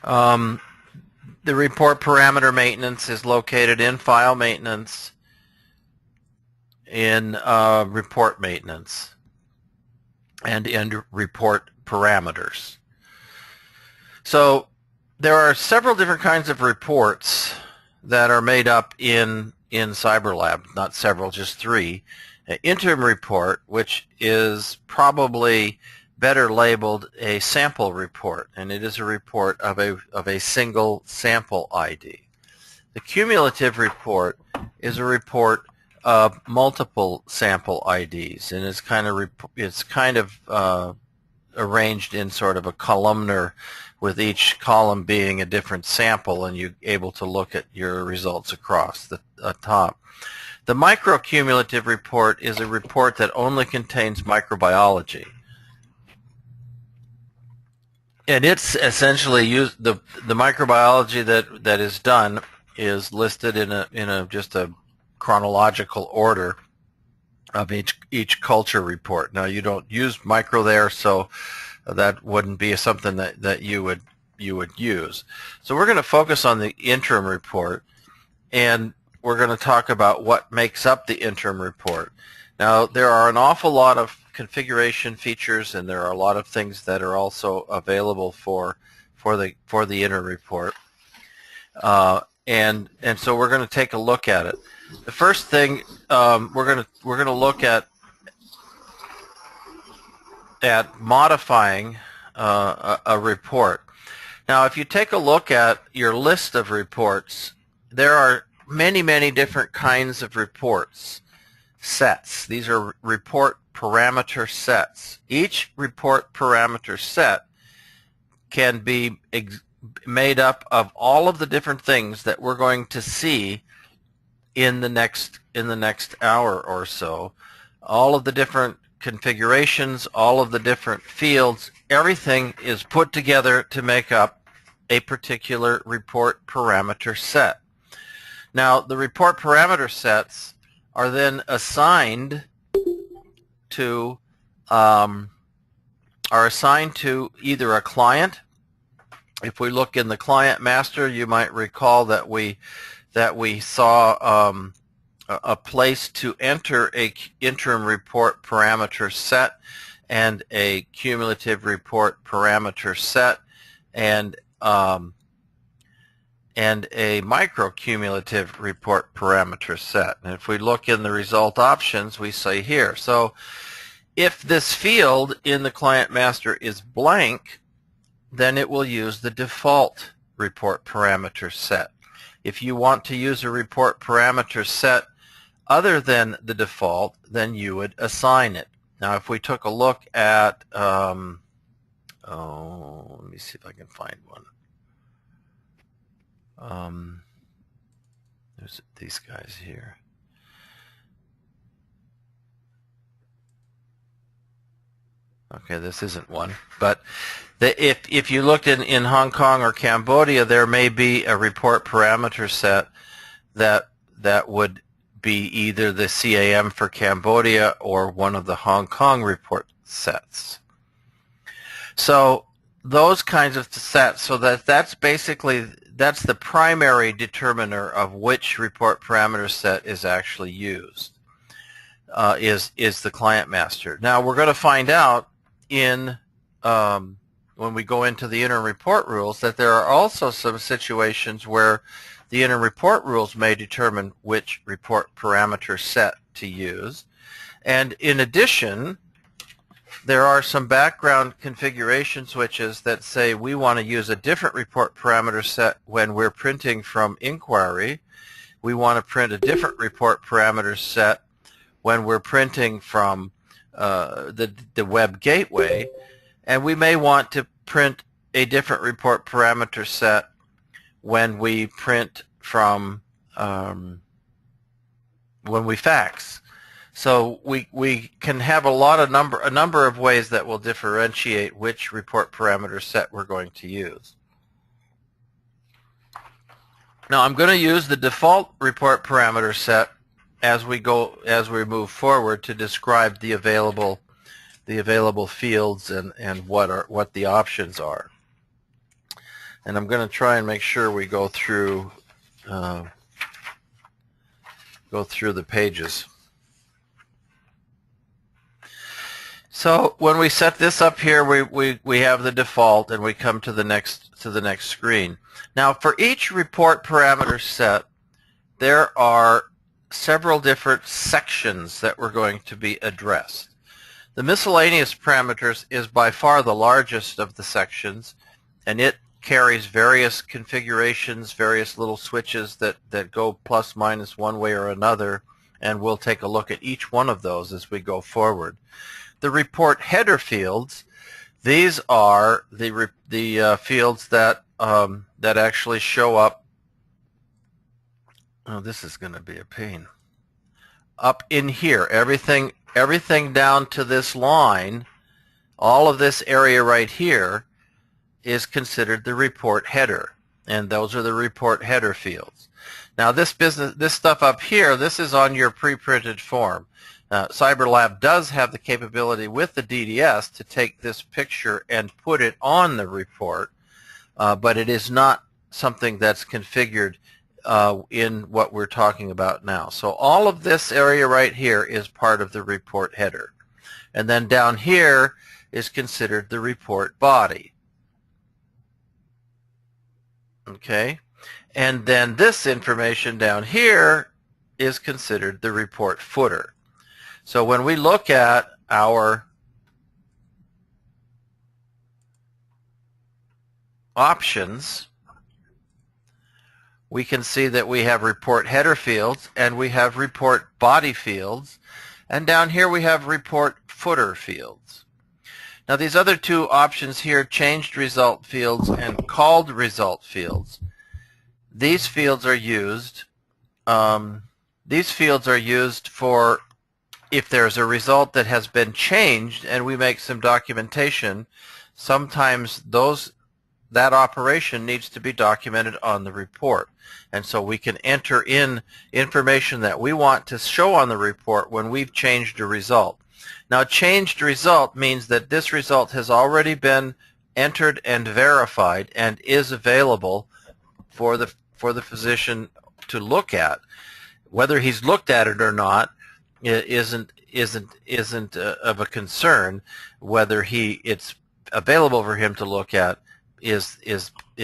Um, the report parameter maintenance is located in file maintenance, in report maintenance, and in report parameters. So there are several different kinds of reports that are made up in CyberLab. Not several, just three. An interim report, which is probably better labeled a sample report, and it is a report of a single sample ID. The cumulative report is a report of multiple sample IDs, and it's kind of arranged in sort of a columnar, with each column being a different sample, and you're able to look at your results across the top. The microcumulative report is a report that only contains microbiology. And it's essentially used, the microbiology that is done is listed in just a chronological order of each culture report. Now, you don't use micro there, so that wouldn't be something that you would use. So we're going to focus on the interim report, and we're going to talk about what makes up the interim report. Now, there are an awful lot of configuration features, and there are a lot of things that are also available for the interim report, and so we're going to take a look at it. The first thing we're going to look at modifying a report. Now, if you take a look at your list of reports, there are many different kinds of reports sets. These are report parameter sets. Each report parameter set can be made up of all of the different things that we're going to see in the next hour or so. All of the different configurations, all of the different fields, everything is put together to make up a particular report parameter set. Now, the report parameter sets are then assigned to either a client. If we look in the client master, you might recall that we saw a place to enter a interim report parameter set and a cumulative report parameter set and a micro-cumulative report parameter set. And if we look in the result options, we say here. So if this field in the client master is blank, then it will use the default report parameter set. If you want to use a report parameter set other than the default, then you would assign it. Now, if we took a look at, let me see if I can find one. There's these guys here. Okay, this isn't one, but if you looked in Hong Kong or Cambodia, there may be a report parameter set that would be either the CAM for Cambodia or one of the Hong Kong report sets. So those kinds of sets, so that's the primary determiner of which report parameter set is actually used, is the client master. Now, we're going to find out when we go into the interim report rules that there are also some situations where the interim report rules may determine which report parameter set to use. And in addition, there are some background configuration switches that say we want to use a different report parameter set when we're printing from inquiry. We want to print a different report parameter set when we're printing from the web gateway, and we may want to print a different report parameter set when we print from when we fax. So we can have a number of ways that will differentiate which report parameter set we're going to use. Now, I'm going to use the default report parameter set as we move forward to describe the available fields and what the options are. And I'm going to try and make sure we go through the pages. So when we set this up here, we have the default, and we come to the next screen. Now, for each report parameter set, there are several different sections that we're going to be addressed. The miscellaneous parameters is by far the largest of the sections, and it carries various configurations, various little switches that go plus minus one way or another, and we'll take a look at each one of those as we go forward. The report header fields, these are the fields that actually show up. Oh, this is going to be a pain. Up in here, everything down to this line, all of this area right here is considered the report header, and those are the report header fields. Now this stuff up here, this is on your pre-printed form. Cyberlab does have the capability with the DDS to take this picture and put it on the report, but it is not something that's configured in what we're talking about now. So all of this area right here is part of the report header. And then down here is considered the report body. Okay? And then this information down here is considered the report footer. So when we look at our options, we can see that we have report header fields and we have report body fields, and down here we have report footer fields. Now these other two options here, changed result fields and called result fields, these fields are used for if there's a result that has been changed and we make some documentation. Sometimes that operation needs to be documented on the report, and so we can enter in information that we want to show on the report when we've changed a result. Now, changed result means that this result has already been entered and verified and is available for the physician to look at. Whether he's looked at it or not isn't of a concern. Whether it's available for him to look at is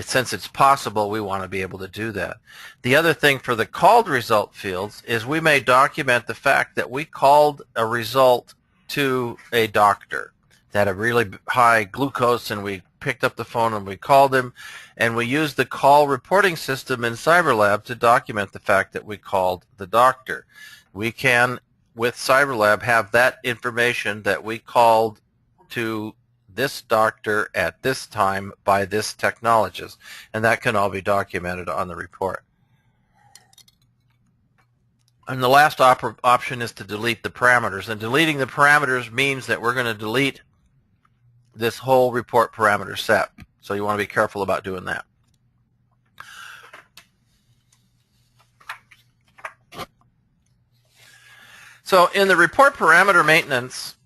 since it's possible, we want to be able to do that. The other thing for the called result fields is we may document the fact that we called a result to a doctor that had a really high glucose, and we picked up the phone and we called him, and we used the call reporting system in Cyberlab to document the fact that we called the doctor. We can, with Cyberlab, have that information that we called to this doctor at this time by this technologist, and that can all be documented on the report. And the last option is to delete the parameters, and deleting the parameters means that we're going to delete this whole report parameter set, so you want to be careful about doing that. So in the report parameter maintenance,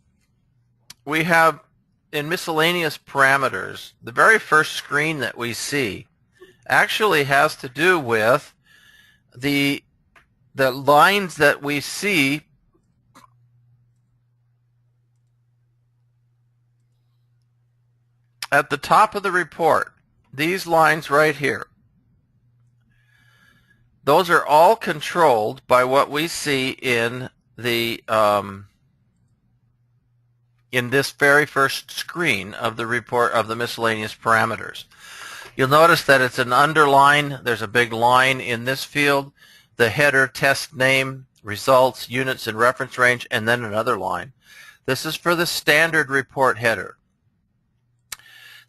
we have in miscellaneous parameters, the very first screen that we see actually has to do with the lines that we see at the top of the report. These lines right here, those are all controlled by what we see in the in this very first screen of the report of the miscellaneous parameters. You'll notice that it's an underline. There's a big line in this field, the header, test name, results, units, and reference range, and then another line. This is for the standard report header.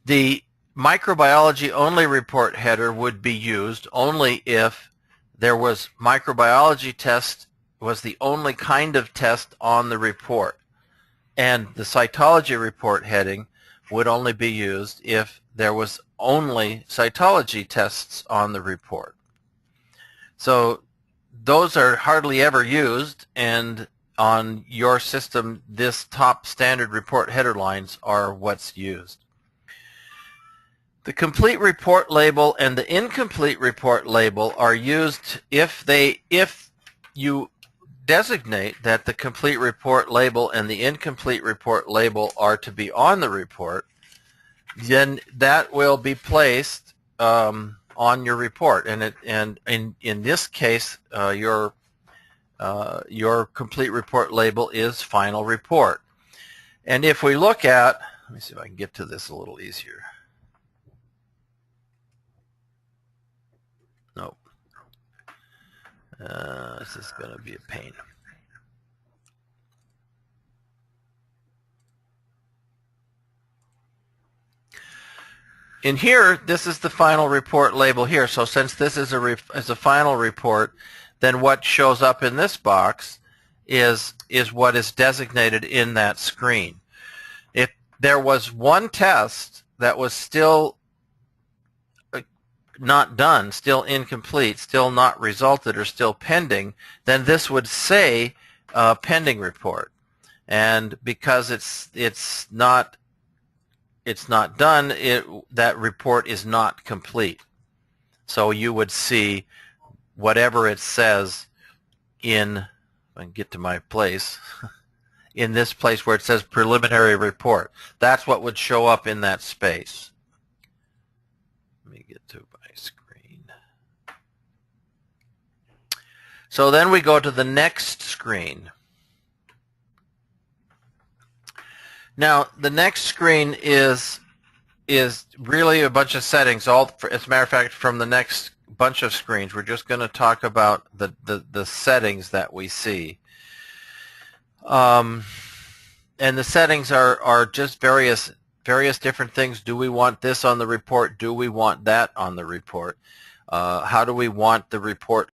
The microbiology only report header would be used only if there was microbiology test was the only kind of test on the report. And the cytology report heading would only be used if there was only cytology tests on the report. So those are hardly ever used, and on your system, this top standard report header lines are what's used. The complete report label and the incomplete report label are used if you designate that the complete report label and the incomplete report label are to be on the report, then that will be placed on your report, and in this case your complete report label is final report. And if we look at, let me see if I can get to this a little easier. Nope. This is going to be a pain. In here, this is the final report label here. So since this is a final report, then what shows up in this box is what is designated in that screen. If there was one test that was still not done, still incomplete, still not resulted, or still pending, then this would say pending report. And because it's not done, that report is not complete. So you would see whatever it says in, if I can get to my place, in this place where it says preliminary report. That's what would show up in that space. Let me get to my screen. So then we go to the next screen. Now, the next screen is really a bunch of settings. As a matter of fact, from the next bunch of screens, we're just going to talk about the settings that we see. And the settings are just various different things. Do we want this on the report? Do we want that on the report? How do we want the report